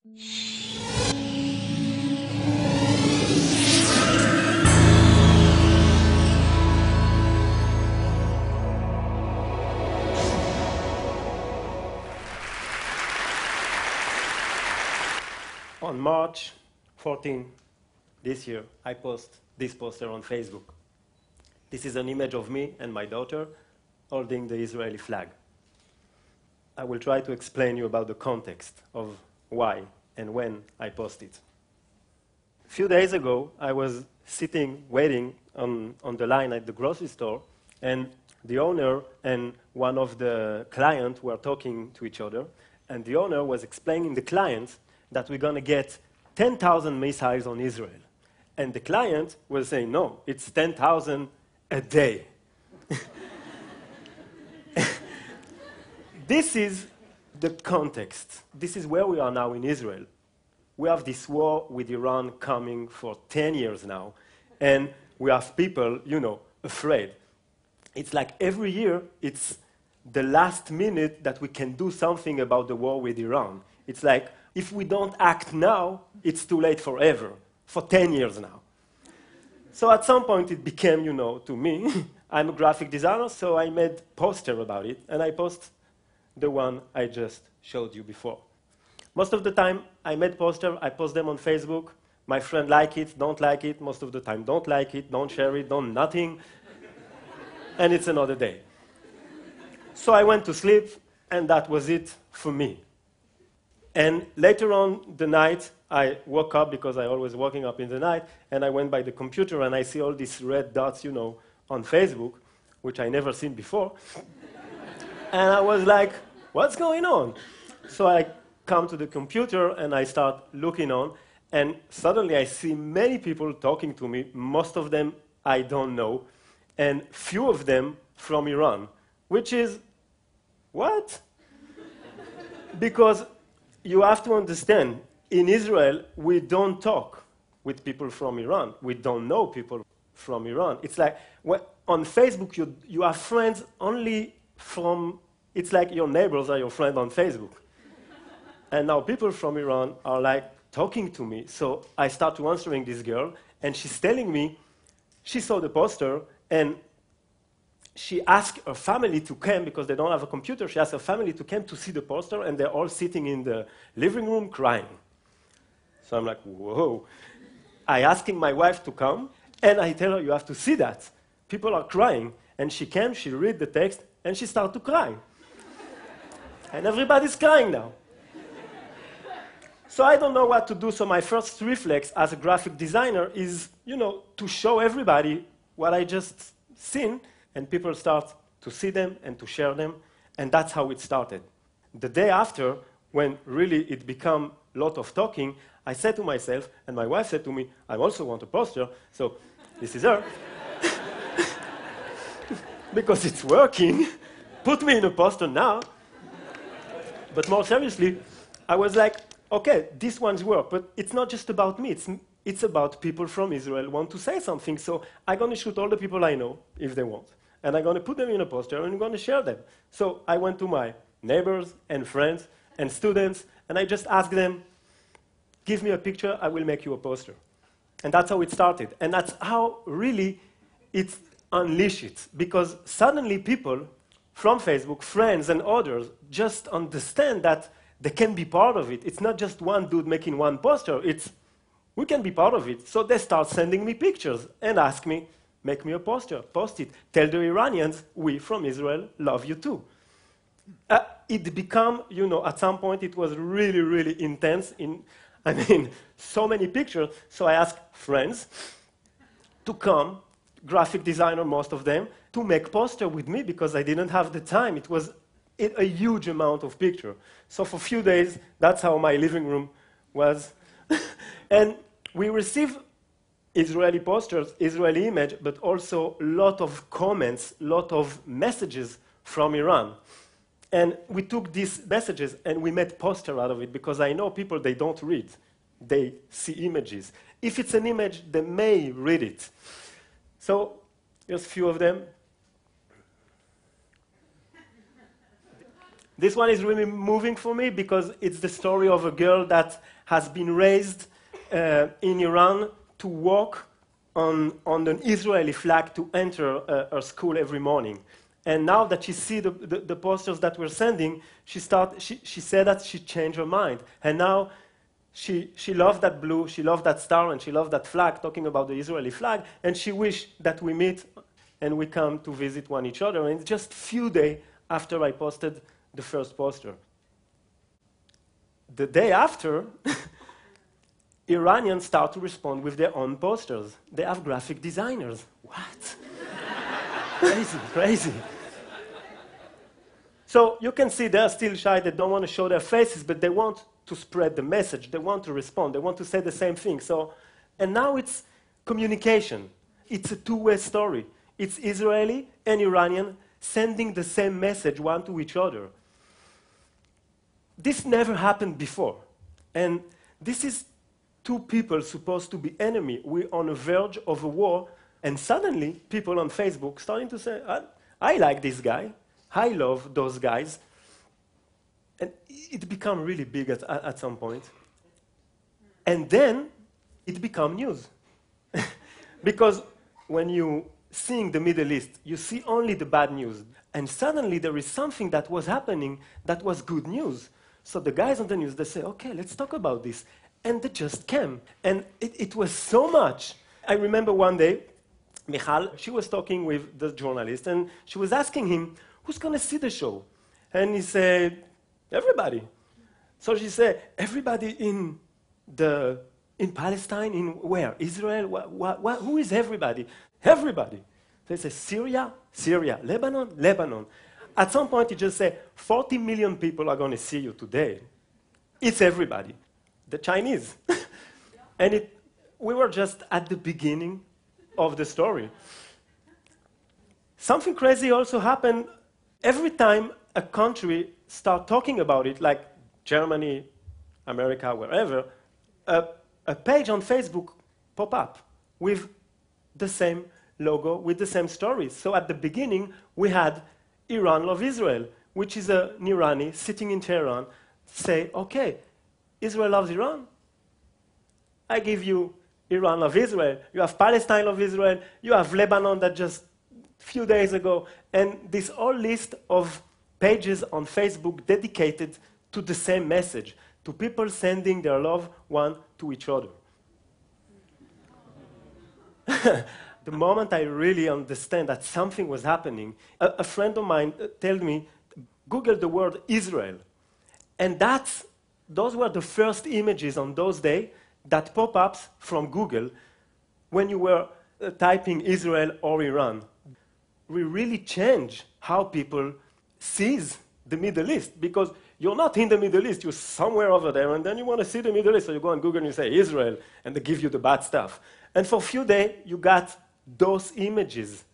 On March 14 this year, I post this poster on Facebook. This is an image of me and my daughter holding the Israeli flag. I will try to explain you about the context of why and when I post it. A few days ago, I was sitting, waiting on the line at the grocery store, and the owner and one of the clients were talking to each other, and the owner was explaining to the client that we're going to get 10,000 missiles on Israel. And the client was saying, no, it's 10,000 a day. This is the context. This is where we are now in Israel. We have this war with Iran coming for 10 years now, and we have people, afraid. It's like every year, it's the last minute that we can do something about the war with Iran. It's like, if we don't act now, it's too late forever, for 10 years now. So at some point it became, to me, I'm a graphic designer, so I made a poster about it, and I post the one I just showed you before. Most of the time, I made poster, I post them on Facebook. My friend like it, don't like it, most of the time don't like it, don't share it, don't nothing, and it's another day. So I went to sleep, and that was it for me. And later on the night, I woke up, because I always waking up in the night, and I went by the computer, and I see all these red dots, on Facebook, which I never seen before. And I was like, what's going on? So I come to the computer, and I start looking on, and suddenly I see many people talking to me, most of them I don't know, and few of them from Iran, which is, what? Because you have to understand, in Israel, we don't talk with people from Iran. We don't know people from Iran. It's like, on Facebook, you have friends only from, it's like your neighbors are your friend on Facebook. And now people from Iran are like talking to me. So I start to answering this girl, and she's telling me, she saw the poster, and she asked her family to come, because they don't have a computer, she asked her family to come to see the poster, and they're all sitting in the living room crying. So I'm like, whoa. I asking my wife to come, and I tell her, you have to see that. People are crying. And she came, she read the text, and she started to cry. And everybody's crying now. So I don't know what to do, so my first reflex as a graphic designer is, to show everybody what I just seen, and people start to see them and to share them, and that's how it started. The day after, when really it became a lot of talking, I said to myself, and my wife said to me, I also want a poster, so this is her. Because it's working, put me in a poster now. But more seriously, I was like, okay, this one's work, but it's not just about me, it's about people from Israel want to say something, so I'm going to shoot all the people I know, if they want. And I'm going to put them in a poster, and I'm going to share them. So I went to my neighbors and friends and students, and I just asked them, give me a picture, I will make you a poster. And that's how it started. And that's how really it unleashed it. Because suddenly people from Facebook, friends and others, just understand that they can be part of it. It's not just one dude making one poster, it's, we can be part of it. So they start sending me pictures and ask me, make me a poster, post it. Tell the Iranians, we from Israel love you too. It became, at some point it was really, really intense. So many pictures. So I asked friends to come, graphic designer, most of them, to make poster with me because I didn't have the time. It was a huge amount of picture. So for a few days, that's how my living room was. And we received Israeli posters, Israeli image, but also a lot of comments, a lot of messages from Iran. And we took these messages and we made poster out of it because I know people, they don't read. They see images. If it's an image, they may read it. So here's a few of them. This one is really moving for me because it's the story of a girl that has been raised in Iran to walk on an Israeli flag to enter her school every morning. And now that she sees the posters that we're sending, she said that she changed her mind. And now she loved that blue, she loved that star, and she loved that flag, talking about the Israeli flag, and she wished that we meet and we come to visit one each other. And it's just a few days after I posted the first poster. The day after, Iranians start to respond with their own posters. They have graphic designers. What? Crazy, crazy. So you can see they're still shy, they don't want to show their faces, but they want to spread the message, they want to respond, they want to say the same thing. So, and now it's communication. It's a two-way story. It's Israeli and Iranian sending the same message one to each other. This never happened before. And this is two people supposed to be enemy. We're on the verge of a war, and suddenly people on Facebook starting to say, I like this guy, I love those guys. And it became really big at some point. And then it became news. Because when you seeing the Middle East, you see only the bad news. And suddenly there is something that was happening that was good news. So the guys on the news, they say, okay, let's talk about this. And they just came. And it was so much. I remember one day, Michal, she was talking with the journalist, and she was asking him, who's going to see the show? And he said, everybody. So she said, everybody in Palestine, in where? Israel? Who is everybody? Everybody. They say, Syria? Syria. Lebanon? Lebanon. At some point, he just said, 40 million people are going to see you today. It's everybody. The Chinese. And we were just at the beginning of the story. Something crazy also happened every time a country start talking about it, like Germany, America, wherever, a page on Facebook pop up with the same logo, with the same stories. So at the beginning, we had Iran Love Israel, which is an Irani sitting in Tehran, say, okay, Israel loves Iran. I give you Iran Love Israel. You have Palestine Love Israel. You have Lebanon that just a few days ago. And this whole list of pages on Facebook dedicated to the same message, to people sending their love one to each other. The moment I really understand that something was happening, a friend of mine told me, Google the word Israel. And those were the first images on those days that pop-ups from Google when you were typing Israel or Iran. We really change how people sees the Middle East, because you're not in the Middle East, you're somewhere over there, and then you want to see the Middle East, so you go on Google and you say Israel, and they give you the bad stuff. And for a few days, you got those images.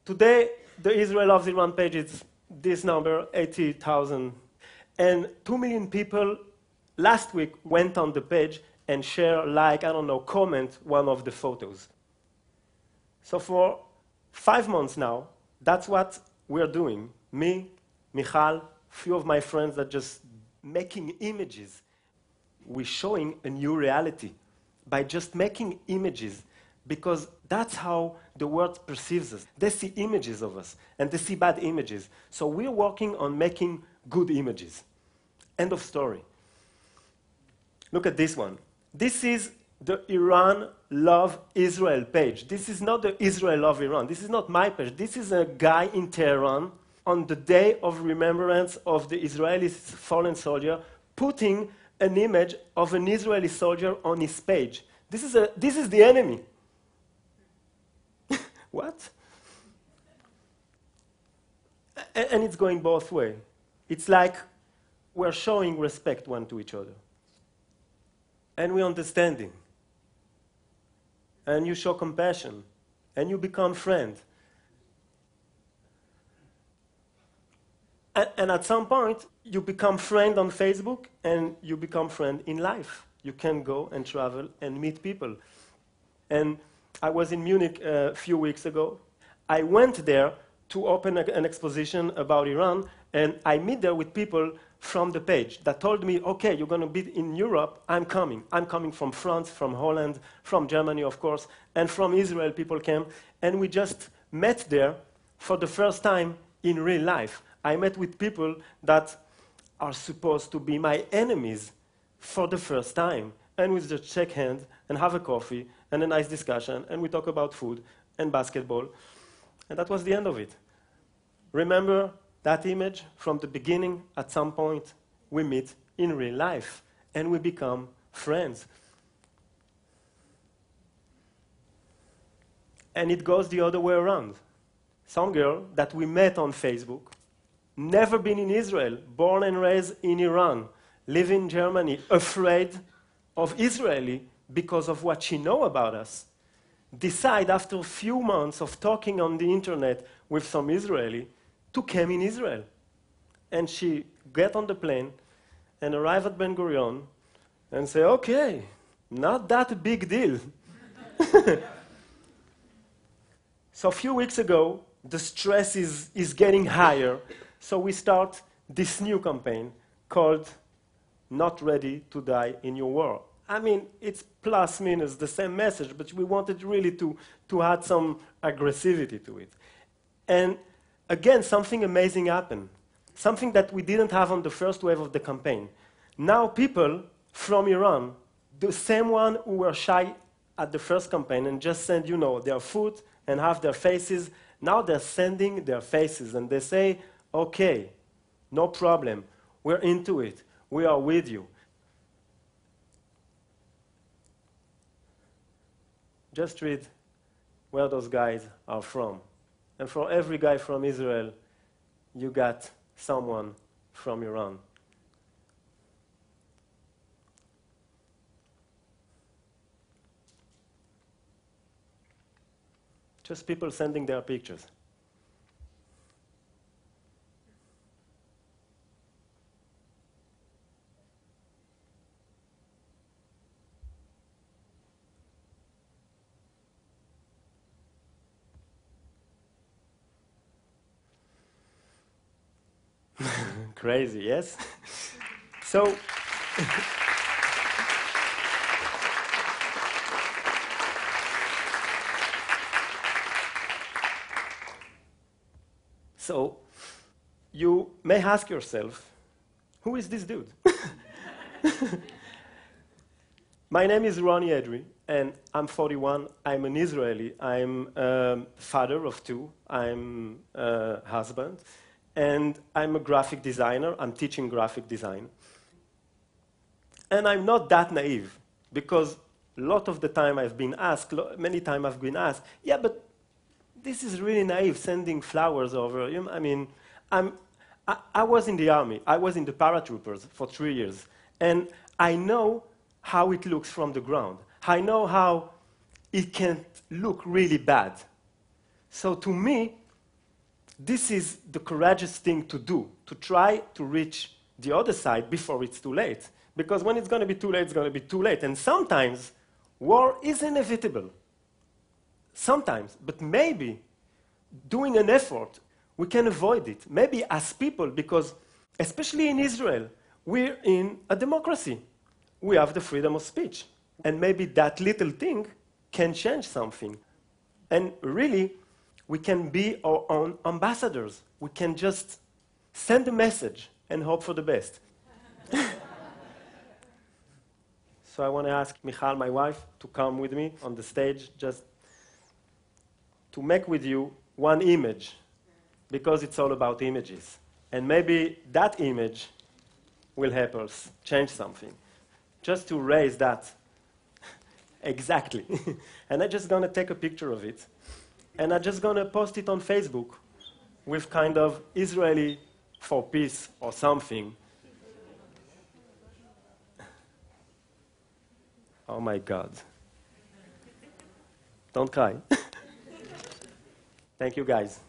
Today, the Israel Loves Iran page is this number, 80,000. And 2 million people last week went on the page and share, like, I don't know, comment one of the photos. So for 5 months now, that's what we're doing. Me, Michal, few of my friends are just making images. We're showing a new reality by just making images, because that's how the world perceives us. They see images of us, and they see bad images. So we're working on making good images. End of story. Look at this one. This is the Iran Love Israel page. This is not the Israel Love Iran. This is not my page. This is a guy in Tehran on the day of remembrance of the Israeli fallen soldier, putting an image of an Israeli soldier on his page. This is the enemy. What? And it's going both ways. It's like we're showing respect one to each other. And we're understanding. And you show compassion. And you become friends. And at some point, you become friend on Facebook, and you become friend in life. You can go and travel and meet people. And I was in Munich a few weeks ago. I went there to open an exposition about Iran, And I meet there with people from the page that told me, okay, you're going to be in Europe, I'm coming. I'm coming from France, from Holland, from Germany, of course, and from Israel people came. And we just met there for the first time in real life. I met with people that are supposed to be my enemies for the first time. And we just shake hands and have a coffee and a nice discussion, and we talk about food and basketball. And that was the end of it. Remember that image from the beginning? At some point, we meet in real life, and we become friends. And it goes the other way around. Some girl that we met on Facebook, never been in Israel, born and raised in Iran, live in Germany, afraid of Israeli because of what she know about us, decide after a few months of talking on the internet with some Israeli to come in Israel. And she get on the plane and arrive at Ben Gurion and say, okay, not that a big deal. So a few weeks ago, the stress is getting higher, so we start this new campaign called Not Ready to Die in Your War. I mean, it's plus minus the same message, but we wanted really to add some aggressivity to it. And again, something amazing happened, something that we didn't have on the first wave of the campaign. Now people from Iran, the same one who were shy at the first campaign and just send, you know, their foot and have their faces, now they're sending their faces and they say, okay, no problem, we're into it, we are with you. Just read where those guys are from. And for every guy from Israel, you got someone from Iran. Just people sending their pictures. Crazy, yes? So, so you may ask yourself, who is this dude? My name is Ronnie Edry, and I'm 41. I'm an Israeli. I'm father of two. I'm a husband. And I'm a graphic designer. I'm teaching graphic design. And I'm not that naive, because a lot of the time I've been asked, many times I've been asked, yeah, but this is really naive, sending flowers over. I mean, I was in the army. I was in the paratroopers for 3 years. And I know how it looks from the ground. I know how it can look really bad. So to me, this is the courageous thing to do, to try to reach the other side before it's too late. Because when it's going to be too late, it's going to be too late. And sometimes war is inevitable. Sometimes. But maybe doing an effort, we can avoid it. Maybe as people, because especially in Israel, we're in a democracy. We have the freedom of speech. And maybe that little thing can change something. And really, we can be our own ambassadors. We can just send a message and hope for the best. So I want to ask Michal, my wife, to come with me on the stage, just to make with you one image, because it's all about images. And maybe that image will help us change something. Just to raise that. Exactly. And I'm just going to take a picture of it. And I'm just going to post it on Facebook with kind of Israeli for peace or something. Oh my God. Don't cry. Thank you, guys.